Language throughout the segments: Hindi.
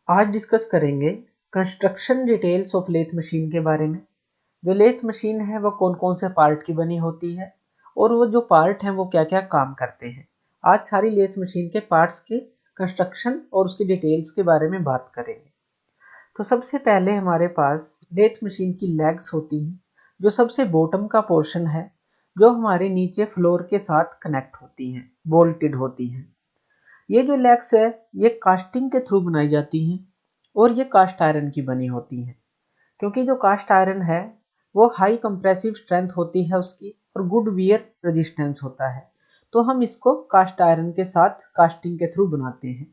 आज डिस्कस करेंगे construction details of lathe machine के बारे में। जो लेथ मशीन है वो कौन कौन से पार्ट की बनी होती है और वो जो पार्ट हैं वो क्या क्या काम करते हैं। आज सारी लेथ मशीन के पार्ट्स के कंस्ट्रक्शन और उसकी डिटेल्स के बारे में बात करेंगे। तो सबसे पहले हमारे पास लेथ मशीन की लेग्स होती हैं, जो सबसे बॉटम का पोर्शन है, जो हमारे नीचे फ्लोर के साथ कनेक्ट होती हैं, बोल्टेड होती हैं। ये जो लेग्स है ये कास्टिंग के थ्रू बनाई जाती हैं और ये कास्ट आयरन की बनी होती हैं, क्योंकि जो कास्ट आयरन है वो हाई कंप्रेसिव स्ट्रेंथ होती है उसकी और गुड वियर रेजिस्टेंस होता है, तो हम इसको कास्ट आयरन के साथ कास्टिंग के थ्रू बनाते हैं।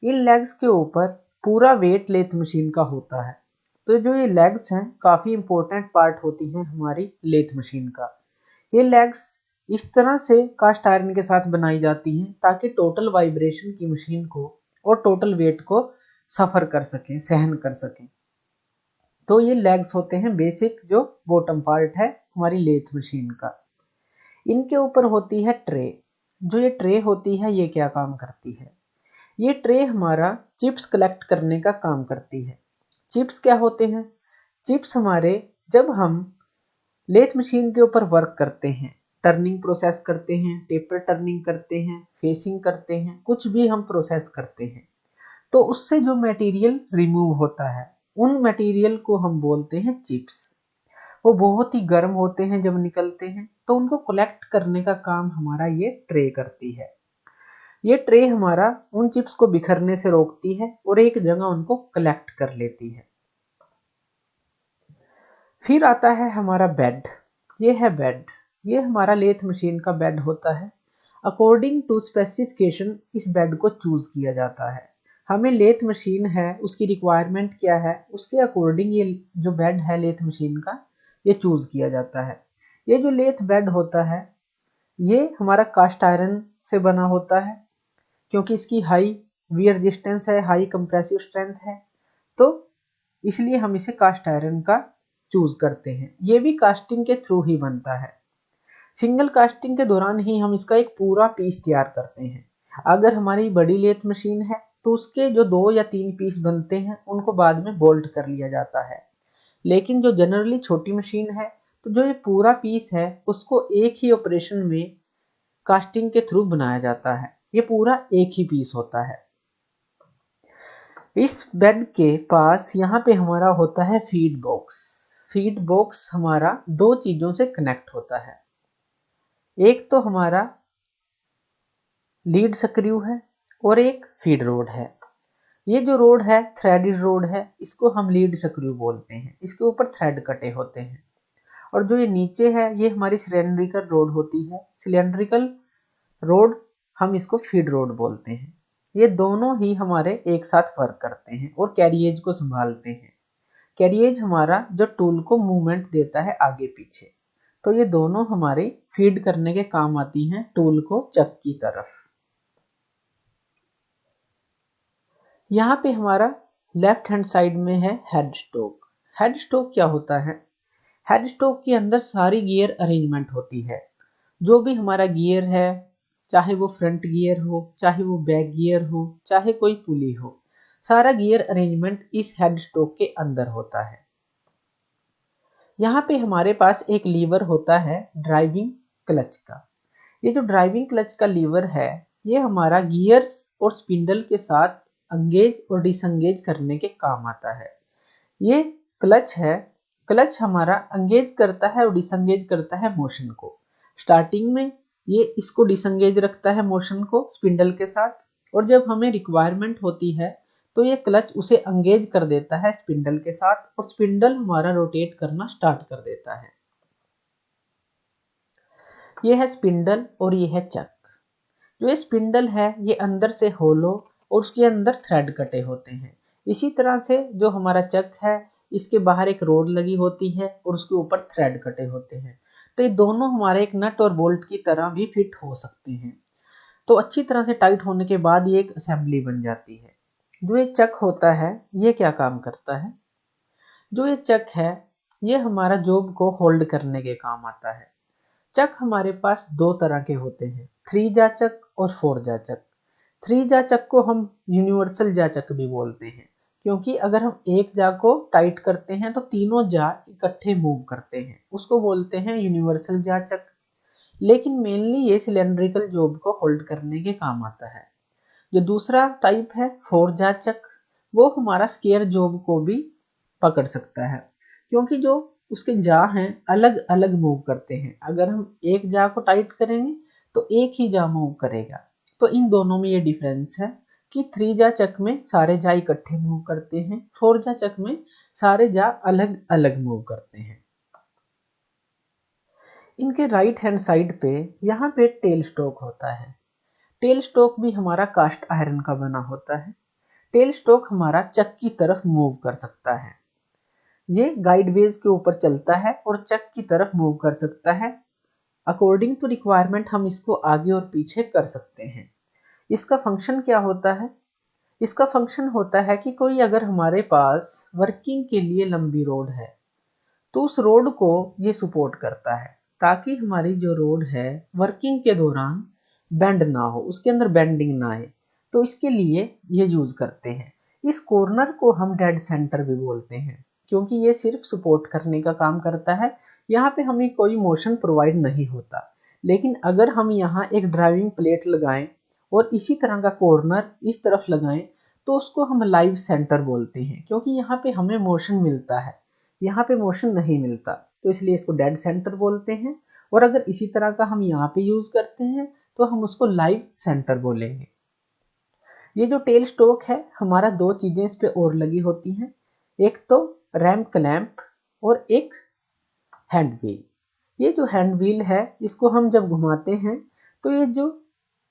इन लेग्स के ऊपर पूरा वेट लेथ मशीन का होता है, तो जो ये लेग्स हैं काफ़ी इंपॉर्टेंट पार्ट होती हैं हमारी लेथ मशीन का। ये लेग्स इस तरह से कास्ट आयरन के साथ बनाई जाती हैं ताकि टोटल वाइब्रेशन की मशीन को और टोटल वेट को सफर कर सकें, सहन कर सकें। तो ये लेग्स होते हैं बेसिक जो बॉटम पार्ट है हमारी लेथ मशीन का। इनके ऊपर होती है ट्रे। जो ये ट्रे होती है ये क्या काम करती है? ये ट्रे हमारा चिप्स कलेक्ट करने का काम करती है। चिप्स क्या होते हैं? चिप्स हमारे जब हम लेथ मशीन के ऊपर वर्क करते हैं, टर्निंग प्रोसेस करते हैं, टेपर टर्निंग करते हैं, फेसिंग करते हैं, कुछ भी हम प्रोसेस करते हैं, तो उससे जो मटेरियल रिमूव होता है उन मटेरियल को हम बोलते हैं चिप्स। वो बहुत ही गर्म होते हैं जब निकलते हैं, तो उनको कलेक्ट करने का काम हमारा ये ट्रे करती है। ये ट्रे हमारा उन चिप्स को बिखरने से रोकती है और एक जगह उनको कलेक्ट कर लेती है। फिर आता है हमारा बेड। ये है बेड। ये हमारा लेथ मशीन का बेड होता है। अकॉर्डिंग टू स्पेसिफिकेशन इस बेड को चूज किया जाता है। हमें लेथ मशीन है उसकी रिक्वायरमेंट क्या है उसके अकॉर्डिंग ये जो बेड है लेथ मशीन का ये चूज किया जाता है। ये जो लेथ बेड होता है ये हमारा कास्ट आयरन से बना होता है, क्योंकि इसकी हाई वियर रेजिस्टेंस है, हाई कंप्रेसिव स्ट्रेंथ है, तो इसलिए हम इसे कास्ट आयरन का चूज करते हैं। ये भी कास्टिंग के थ्रू ही बनता है। सिंगल कास्टिंग के दौरान ही हम इसका एक पूरा पीस तैयार करते हैं। अगर हमारी बड़ी लेथ मशीन है तो उसके जो 2 या 3 पीस बनते हैं उनको बाद में बोल्ट कर लिया जाता है। लेकिन जो जनरली छोटी मशीन है तो जो ये पूरा पीस है उसको एक ही ऑपरेशन में कास्टिंग के थ्रू बनाया जाता है। ये पूरा एक ही पीस होता है। इस बेड के पास यहाँ पे हमारा होता है फीड बॉक्स। फीड बॉक्स हमारा 2 चीजों से कनेक्ट होता है। एक तो हमारा लीड स्क्रू है और एक फीड रोड है। ये जो रोड है थ्रेडेड रोड है, इसको हम लीड स्क्रू बोलते हैं। इसके ऊपर थ्रेड कटे होते हैं। और जो ये नीचे है ये हमारी सिलेंड्रिकल रोड होती है। सिलेंड्रिकल रोड हम इसको फीड रोड बोलते हैं। ये दोनों ही हमारे एक साथ वर्क करते हैं और कैरिएज को संभालते हैं। कैरिएज हमारा जो टूल को मूवमेंट देता है आगे पीछे, तो ये दोनों हमारे फीड करने के काम आती हैं टूल को चक की तरफ। यहाँ पे हमारा लेफ्ट हैंड साइड में है हेड स्टॉक। हेड स्टॉक क्या होता है? हेड स्टॉक के अंदर सारी गियर अरेंजमेंट होती है। जो भी हमारा गियर है, चाहे वो फ्रंट गियर हो, चाहे वो बैक गियर हो, चाहे कोई पुली हो, सारा गियर अरेंजमेंट इस हेड स्टॉक के अंदर होता है। यहाँ पे हमारे पास एक लीवर होता है ड्राइविंग क्लच का। ये जो ड्राइविंग क्लच का लीवर है ये हमारा गियर्स और स्पिंडल के साथ एंगेज और डिसएंगेज करने के काम आता है। ये क्लच है, क्लच हमारा एंगेज करता है और डिसएंगेज करता है मोशन को। स्टार्टिंग में ये इसको डिसएंगेज रखता है मोशन को स्पिंडल के साथ, और जब हमें रिक्वायरमेंट होती है तो ये क्लच उसे एंगेज कर देता है स्पिंडल के साथ और स्पिंडल हमारा रोटेट करना स्टार्ट कर देता है। ये है स्पिंडल और ये है चक। जो ये स्पिंडल है ये अंदर से होलो और उसके अंदर थ्रेड कटे होते हैं। इसी तरह से जो हमारा चक है इसके बाहर एक रोड लगी होती है और उसके ऊपर थ्रेड कटे होते हैं। तो ये दोनों हमारे एक नट और बोल्ट की तरह भी फिट हो सकते हैं। तो अच्छी तरह से टाइट होने के बाद ये एक असेंबली बन जाती है। जो ये चक होता है ये क्या काम करता है? जो ये चक है ये हमारा जॉब को होल्ड करने के काम आता है। चक हमारे पास 2 तरह के होते हैं, 3 जा चक और 4 जा चक। 3 जा चक को हम यूनिवर्सल जा चक भी बोलते हैं। क्योंकि अगर हम एक जा को टाइट करते हैं तो तीनों जा इकट्ठे मूव करते हैं, उसको बोलते हैं यूनिवर्सल जा चक्र। लेकिन मेनली ये सिलेंड्रिकल जॉब को होल्ड करने के काम आता है। जो दूसरा टाइप है फोर जा चक्र, वो हमारा स्क्वायर जॉब को भी पकड़ सकता है, क्योंकि जो उसके जा हैं अलग अलग मूव करते हैं। अगर हम एक जा को टाइट करेंगे तो एक ही जा मूव करेगा। तो इन दोनों में ये डिफरेंस है कि थ्री जा चक्र में सारे जा इकट्ठे मूव करते हैं, फोर जा चक्र में सारे जा अलग अलग मूव करते हैं। इनके राइट हैंड साइड पे यहाँ पे टेल स्टॉक होता है। टेल स्टॉक भी हमारा कास्ट आयरन का बना होता है। टेल स्टॉक हमारा चक की तरफ मूव कर सकता है। ये गाइडवेज के ऊपर चलता है और चक की तरफ मूव कर सकता है। अकॉर्डिंग टू रिक्वायरमेंट हम इसको आगे और पीछे कर सकते हैं। इसका फंक्शन क्या होता है? इसका फंक्शन होता है कि कोई अगर हमारे पास वर्किंग के लिए लंबी रोड है तो उस रोड को ये सपोर्ट करता है, ताकि हमारी जो रोड है वर्किंग के दौरान बेंड ना हो, उसके अंदर बेंडिंग ना आए। तो इसके लिए ये यूज करते हैं। इस कॉर्नर को हम डेड सेंटर भी बोलते हैं, क्योंकि ये सिर्फ सपोर्ट करने का काम करता है। यहाँ पे हमें कोई मोशन प्रोवाइड नहीं होता। लेकिन अगर हम यहाँ एक ड्राइविंग प्लेट लगाएं और इसी तरह का कॉर्नर इस तरफ लगाएं तो उसको हम लाइव सेंटर बोलते हैं, क्योंकि यहाँ पे हमें मोशन मिलता है, यहाँ पे मोशन नहीं मिलता, तो इसलिए इसको डेड सेंटर बोलते हैं। और अगर इसी तरह का हम यहाँ पे यूज करते हैं तो हम उसको लाइव सेंटर बोलेंगे। ये जो टेल स्टॉक है हमारा दो चीजें इस पे और लगी होती हैं, एक तो रैम क्लैंप और एक हैंड व्हील। ये जो हैंड व्हील है इसको हम जब घुमाते हैं तो ये जो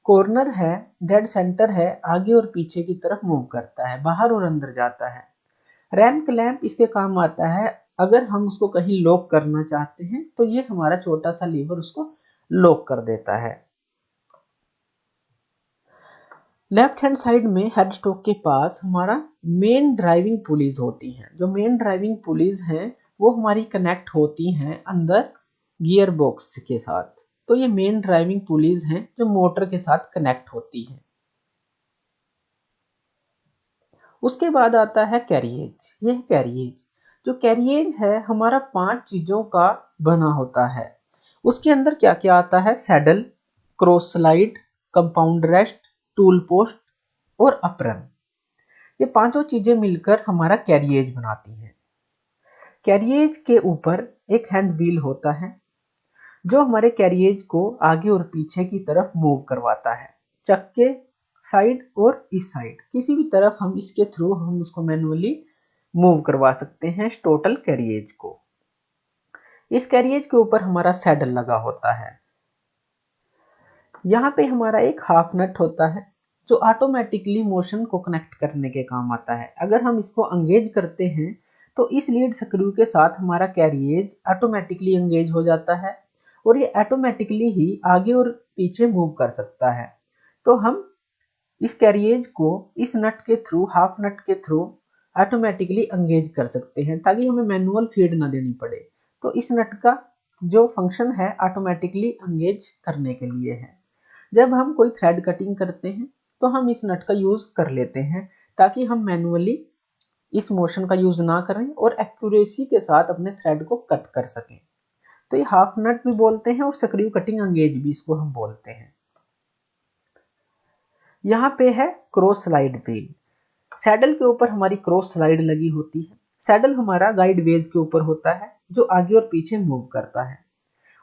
कॉर्नर है डेड सेंटर है आगे और पीछे की तरफ मूव करता है, बाहर और अंदर जाता है। रैम क्लैंप इसके काम आता है अगर हम उसको कहीं लॉक करना चाहते हैं तो ये हमारा छोटा सा लीवर उसको लॉक कर देता है। लेफ्ट हैंड साइड में हेड स्टॉक के पास हमारा मेन ड्राइविंग पुलीज होती हैं। जो मेन ड्राइविंग पुलीज हैं वो हमारी कनेक्ट होती हैं अंदर गियर बॉक्स के साथ। तो ये मेन ड्राइविंग पुलीज हैं जो मोटर के साथ कनेक्ट होती हैं। उसके बाद आता है कैरिएज। ये है कैरिएज। जो कैरिएज है हमारा 5 चीजों का बना होता है। उसके अंदर क्या क्या आता है? Saddle, cross slide, compound rest, tool post और अप्रन। ये पांचों चीजें मिलकर हमारा कैरिएज बनाती हैं। कैरिएज के ऊपर एक हैंड व्हील होता है जो हमारे कैरिएज को आगे और पीछे की तरफ मूव करवाता है। चक्के साइड और इस साइड किसी भी तरफ हम इसके थ्रू हम उसको मैनुअली मूव करवा सकते हैं टोटल कैरिएज को। इस कैरिएज के ऊपर हमारा सैडल लगा होता है। यहाँ पे हमारा एक हाफ नट होता है जो ऑटोमेटिकली मोशन को कनेक्ट करने के काम आता है। अगर हम इसको एंगेज करते हैं तो इस लीड स्क्रू के साथ हमारा कैरिएज ऑटोमेटिकली एंगेज हो जाता है और ये ऑटोमेटिकली ही आगे और पीछे मूव कर सकता है। तो हम इस कैरिएज को इस नट के थ्रू, हाफ नट के थ्रू ऑटोमेटिकली एंगेज कर सकते हैं ताकि हमें मैनुअल फीड ना देनी पड़े। तो इस नट का जो फंक्शन है ऑटोमेटिकली एंगेज करने के लिए है। जब हम कोई थ्रेड कटिंग करते हैं तो हम इस नट का यूज कर लेते हैं ताकि हम मैनुअली इस मोशन का यूज ना करें और एक्यूरेसी के साथ अपने थ्रेड को कट कर सकें। तो ये हाफ नट भी बोलते हैं और स्क्रू कटिंग एंगेज भी इसको हम बोलते हैं। यहाँ पे है क्रॉस स्लाइड व्हील। सैडल के ऊपर हमारी क्रॉस स्लाइड लगी होती है। सैडल हमारा गाइड वेज के ऊपर होता है जो आगे और पीछे मूव करता है।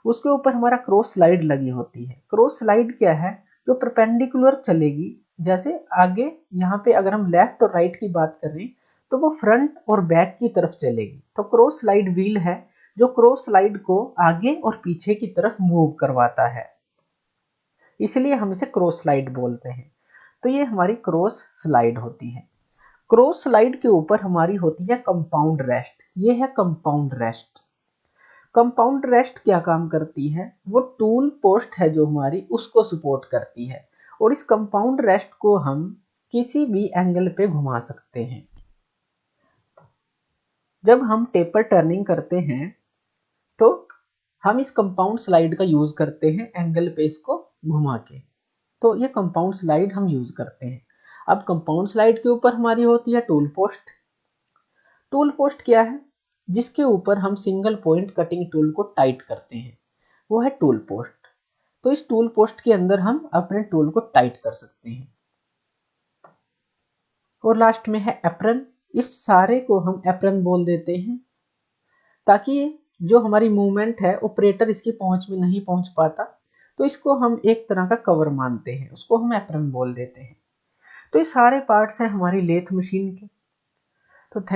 उसके ऊपर हमारा क्रॉस स्लाइड लगी होती है। क्रॉस स्लाइड क्या है? जो परपेंडिकुलर चलेगी। जैसे आगे यहाँ पे अगर हम लेफ्ट और राइट की बात करें तो वो फ्रंट और बैक की तरफ चलेगी। तो क्रॉस स्लाइड व्हील है जो क्रॉस स्लाइड को आगे और पीछे की तरफ मूव करवाता है, इसलिए हम इसे क्रॉस स्लाइड बोलते हैं। तो ये हमारी क्रॉस स्लाइड होती है। क्रॉस स्लाइड के ऊपर हमारी होती है कंपाउंड रेस्ट। ये है कंपाउंड रेस्ट। कंपाउंड रेस्ट क्या काम करती है? वो टूल पोस्ट है जो हमारी उसको सपोर्ट करती है और इस कंपाउंड रेस्ट को हम किसी भी एंगल पे घुमा सकते हैं। जब हम टेपर टर्निंग करते हैं तो हम इस कंपाउंड स्लाइड का यूज करते हैं एंगल पे इसको घुमा के। तो ये कंपाउंड स्लाइड हम यूज करते हैं। अब कंपाउंड स्लाइड के ऊपर हमारी होती है टूल पोस्ट। टूल पोस्ट क्या है? जिसके ऊपर हम सिंगल पॉइंट कटिंग टूल को टाइट करते हैं, वो है टूल पोस्ट। तो इस टूल पोस्ट के अंदर हम अपने टूल को टाइट कर सकते हैं। और लास्ट में है एप्रन। इस सारे को हम एप्रन बोल देते हैं, ताकि जो हमारी मूवमेंट है ऑपरेटर इसकी पहुंच में नहीं पहुंच पाता, तो इसको हम एक तरह का कवर मानते हैं, उसको हम एप्रन बोल देते हैं। तो ये सारे पार्ट्स हैं हमारी लेथ मशीन के। तो थैंक